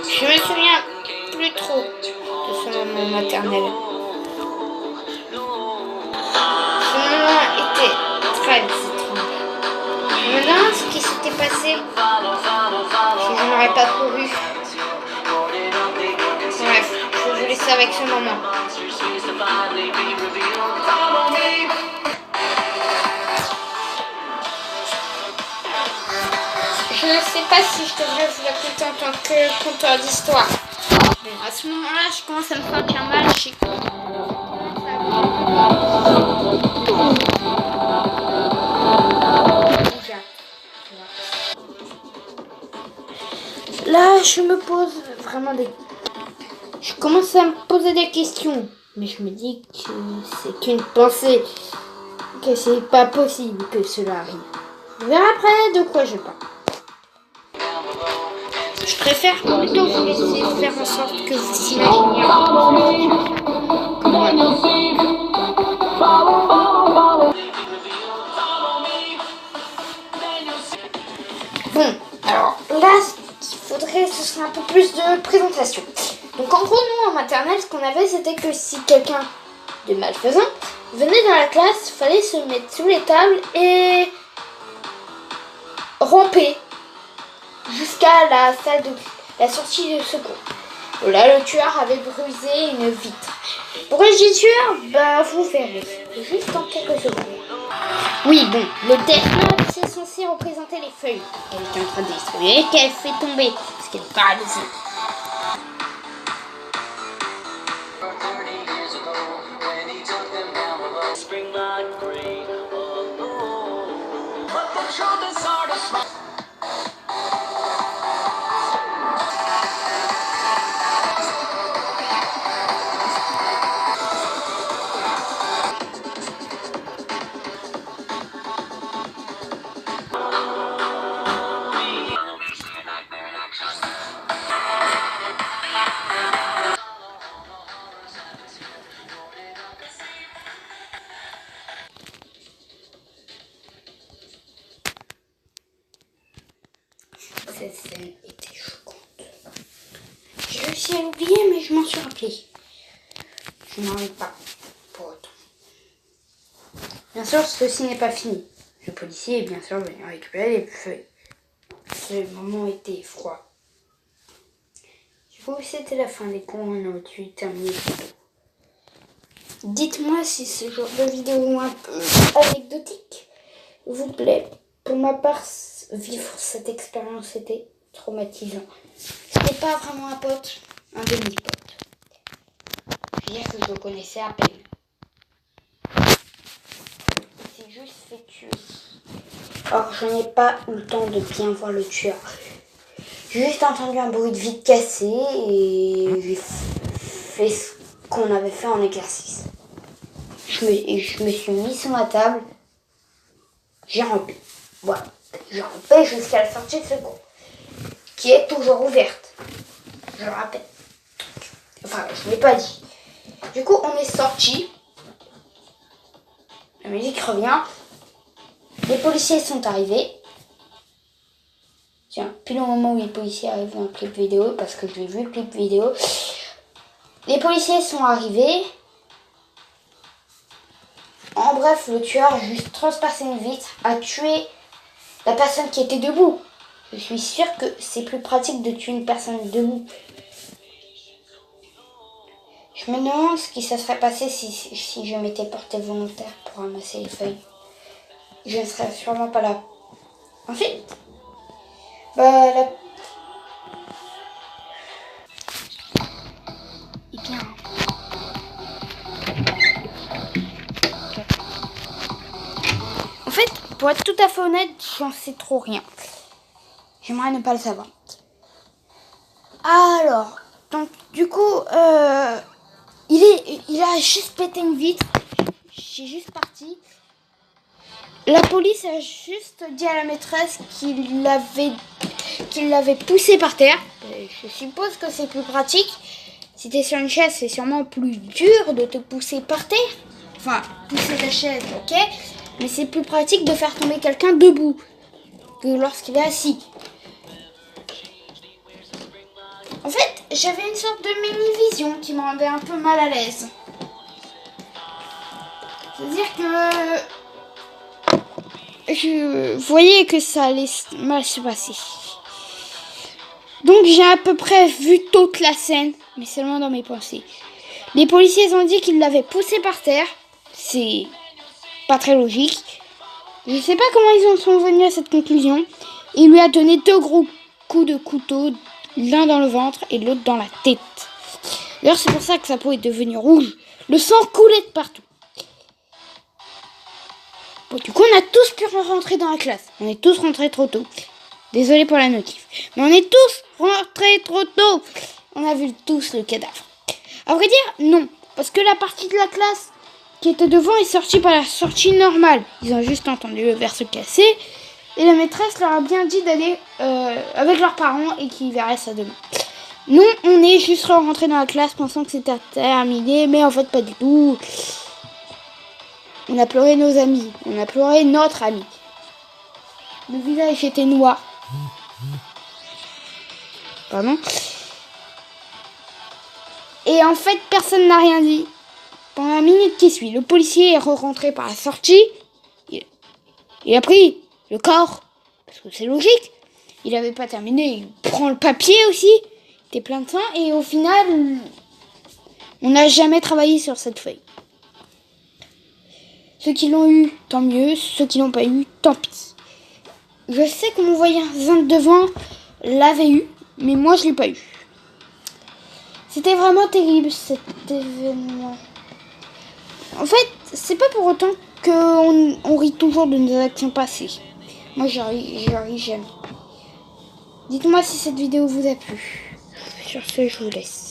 Je me souviens plus trop de ce moment maternel. Ce moment était très étrange. Je me demande ce qui s'était passé si je n'aurais pas couru. Bref, je vous laisse avec ce moment. Je ne sais pas si je devrais vous raconter en tant que conteur d'histoire. Bon, à ce moment-là, je commence à me sentir mal. Là, je me pose vraiment Je commence à me poser des questions. Mais je me dis que c'est qu'une pensée. Que c'est pas possible que cela arrive. On verra après de quoi je parle. Je préfère plutôt vous laisser faire en sorte que vous imaginiez Bon, alors là, ce qu'il faudrait, ce serait un peu plus de présentation. Donc en gros, nous en maternelle, ce qu'on avait, c'était que si quelqu'un de malfaisant venait dans la classe, fallait se mettre sous les tables et ramper jusqu'à la sortie de secours. Là, le tueur avait brusé une vitre. Pourquoi je dis tueur ? Bah, vous verrez. Juste en quelques secondes. Oui, bon, le Death Note, c'est censé représenter les feuilles qu'elle est en train de détruire et qu'elle fait tomber, parce qu'elle est paralysée. Cette scène était choquante. J'ai réussi à l'oublier, mais je m'en suis rappelé. Je n'en ai pas pour autant. Bien sûr, ceci n'est pas fini. Le policier est bien sûr venu récupérer les feuilles. Ce moment était froid. Du coup, c'était la fin des cours. On aurait dû terminer plus tôt. Dites-moi si ce genre de vidéo un peu anecdotique vous plaît. Pour ma part, vivre cette expérience était traumatisant. C'était pas vraiment un pote, un demi-pote. Je veux dire que je le connaissais à peine. Il s'est juste fait tuer. Or, je n'ai pas eu le temps de bien voir le tueur. J'ai juste entendu un bruit de vitre cassée et j'ai fait ce qu'on avait fait en exercice. Je me suis mis sur ma table. J'ai rampé. Voilà. J'ai rampé jusqu'à la sortie de secours, qui est toujours ouverte. Je le rappelle. Enfin, je ne l'ai pas dit. Du coup, on est sorti. La musique revient. Les policiers sont arrivés. Tiens, pile au moment où les policiers arrivent dans le clip vidéo, parce que j'ai vu le clip vidéo. Les policiers sont arrivés. En bref, le tueur a juste transpercé une vitre, a tué la personne qui était debout. Je suis sûre que c'est plus pratique de tuer une personne debout. Je me demande ce qui se serait passé si je m'étais porté volontaire pour ramasser les feuilles. Je ne serais sûrement pas là. En fait, Eh bien... En fait, pour être tout à fait honnête, j'en sais trop rien. J'aimerais ne pas le savoir. Alors, donc du coup, il a juste pété une vitre. J'ai juste parti. La police a juste dit à la maîtresse qu'il l'avait poussé par terre. Je suppose que c'est plus pratique. Si t'es sur une chaise, c'est sûrement plus dur de te pousser par terre. Enfin, pousser ta chaise, ok. Mais c'est plus pratique de faire tomber quelqu'un debout que lorsqu'il est assis. En fait, j'avais une sorte de mini-vision qui me rendait un peu mal à l'aise. C'est-à-dire que je voyais que ça allait mal se passer. Donc j'ai à peu près vu toute la scène, mais seulement dans mes pensées. Les policiers ont dit qu'ils l'avaient poussé par terre. C'est pas très logique. Je sais pas comment ils en sont venus à cette conclusion. Il lui a donné 2 gros coups de couteau, l'un dans le ventre et l'autre dans la tête. D'ailleurs, c'est pour ça que sa peau est devenue rouge. Le sang coulait de partout. Bon, du coup, on a tous pu rentrer dans la classe. On est tous rentrés trop tôt. Désolé pour la notif. Mais on est tous rentrés trop tôt. On a vu tous le cadavre. À vrai dire, non. Parce que la partie de la classe qui était devant est sortie par la sortie normale. Ils ont juste entendu le verre se casser. Et la maîtresse leur a bien dit d'aller avec leurs parents et qu'ils verraient ça demain. Nous, on est juste rentrés dans la classe pensant que c'était terminé. Mais en fait, pas du tout. On a pleuré nos amis. On a pleuré notre ami. Le visage était noir. Pardon. Et en fait, personne n'a rien dit. Pendant la minute qui suit, le policier est rentré par la sortie. Il a pris le corps. Parce que c'est logique. Il n'avait pas terminé. Il prend le papier aussi. Il était plein de sang. Et au final, on n'a jamais travaillé sur cette feuille. Ceux qui l'ont eu, tant mieux. Ceux qui l'ont pas eu, tant pis. Je sais que mon voisin devant l'avait eu. Mais moi, je l'ai pas eu. C'était vraiment terrible cet événement. En fait, c'est pas pour autant qu'on rit toujours de nos actions passées. Moi, je ris jamais. Dites-moi si cette vidéo vous a plu. Sur ce, je vous laisse.